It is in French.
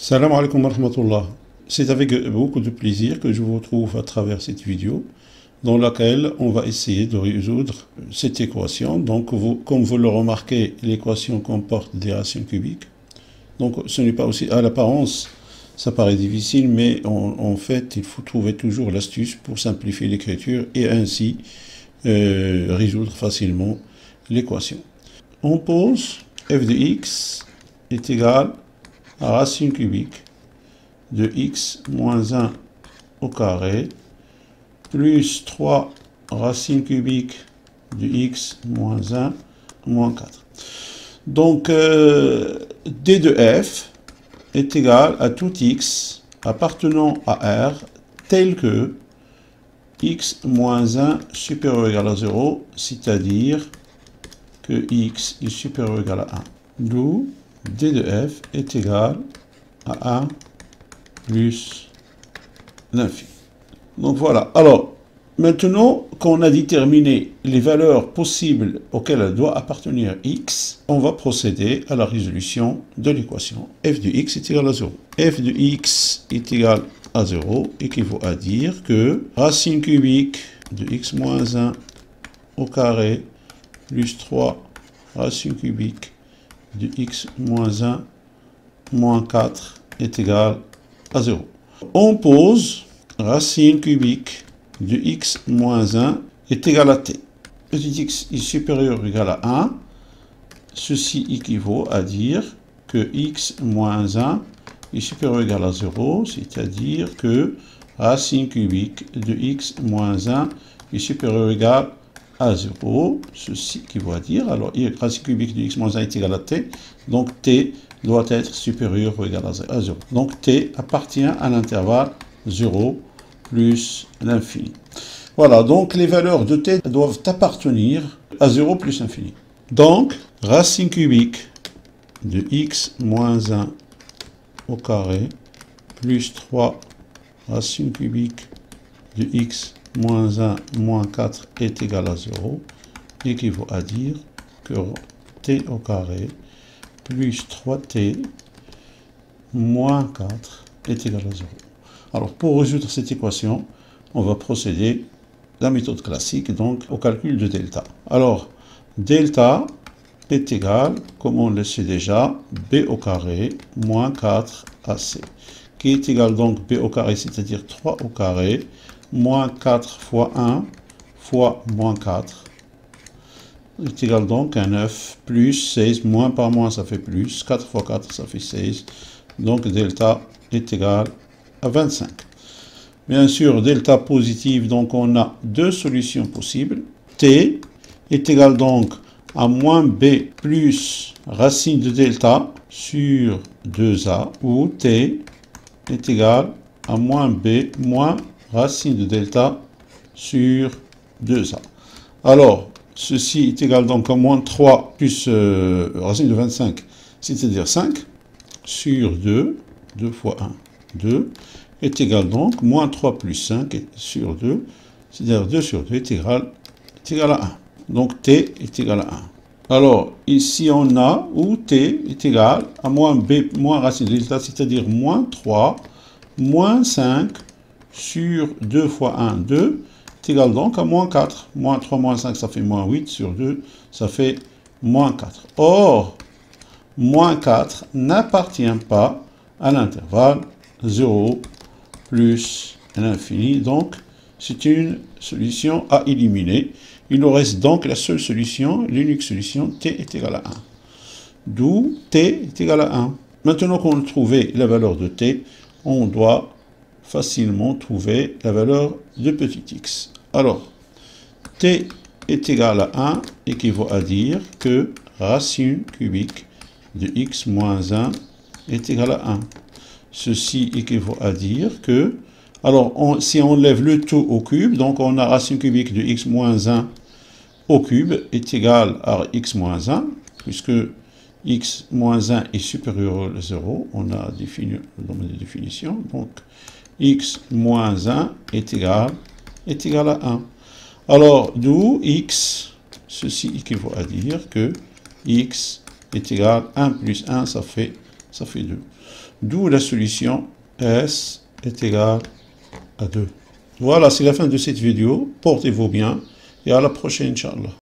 Salam alaikum wa rahmatullah. C'est avec beaucoup de plaisir que je vous retrouve à travers cette vidéo dans laquelle on va essayer de résoudre cette équation. Donc, comme vous le remarquez, l'équation comporte des racines cubiques. Donc, ce n'est pas aussi à l'apparence, ça paraît difficile, mais en fait, il faut trouver toujours l'astuce pour simplifier l'écriture et ainsi résoudre facilement l'équation. On pose f de x est égal à racine cubique de x moins 1 au carré plus 3 racine cubique de x moins 1 moins 4. Donc, d de f est égal à tout x appartenant à R tel que x moins 1 supérieur ou égal à 0, c'est-à-dire que x est supérieur ou égal à 1. D'où d de f est égal à 1 plus l'infini. Donc voilà. Alors, maintenant qu'on a déterminé les valeurs possibles auxquelles doit appartenir x, on va procéder à la résolution de l'équation. F de x est égal à 0. F de x est égal à 0 équivaut à dire que racine cubique de x moins 1 au carré plus 3 racine cubique de x moins 1 moins 4 est égal à 0. On pose racine cubique de x moins 1 est égal à t. Petit x est supérieur ou égal à 1. Ceci équivaut à dire que x moins 1 est supérieur ou égal à 0, c'est-à-dire que racine cubique de x moins 1 est supérieur ou égal à 0. Ceci équivaut à dire, alors racine cubique de x moins 1 est égal à t, donc t doit être supérieur ou égal à 0. Donc t appartient à l'intervalle 0 plus l'infini. Voilà, donc les valeurs de t doivent appartenir à 0 plus l'infini. Donc, racine cubique de x moins 1 au carré plus 3 racine cubique de x moins 1 moins 4 est égal à 0, équivaut à dire que t au carré plus 3t moins 4 est égal à 0. Alors, pour résoudre cette équation, on va procéder la méthode classique, donc au calcul de delta. Alors, delta est égal, comme on le sait déjà, b au carré moins 4ac, qui est égal donc b au carré, c'est-à-dire 3 au carré, moins 4 fois 1 fois moins 4, est égal donc à 9, plus 16, moins par moins ça fait plus, 4 fois 4 ça fait 16, donc delta est égal à 25. Bien sûr, delta positive, donc on a deux solutions possibles. T est égal donc à moins b plus racine de delta sur 2a, ou t est égal à moins b moins racine de delta sur 2a. Alors, ceci est égal donc à moins 3 plus racine de 25, c'est-à-dire 5, sur 2, 2 fois 1, 2, est égal donc moins 3 plus 5 sur 2, c'est-à-dire 2 sur 2 est égal à 1. Donc t est égal à 1. Alors, ici on a où t est égal à moins b moins racine de delta, c'est-à-dire moins 3 moins 5 sur 2 fois 1, 2, est égal donc à moins 4. Moins 3 moins 5, ça fait moins 8 sur 2, ça fait moins 4. Or, moins 4 n'appartient pas à l'intervalle 0 plus l'infini, donc c'est une solution à éliminer. Il nous reste donc la seule solution, l'unique solution, t est égal à 1. D'où t est égal à 1. Maintenant qu'on a trouvé la valeur de t, on doit facilement trouver la valeur de petit x. Alors, t est égal à 1 équivaut à dire que racine cubique de x moins 1 est égal à 1. Ceci équivaut à dire que, alors si on lève le tout au cube, donc on a racine cubique de x moins 1 au cube est égal à x moins 1, puisque x moins 1 est supérieur à 0, on a défini le domaine de définition, donc x moins 1 est égal à 1. Alors, d'où x, ceci équivaut à dire que x est égal à 1 plus 1, ça fait 2. d'où la solution S est égal à 2. Voilà, c'est la fin de cette vidéo. Portez-vous bien et à la prochaine, Inch'Allah.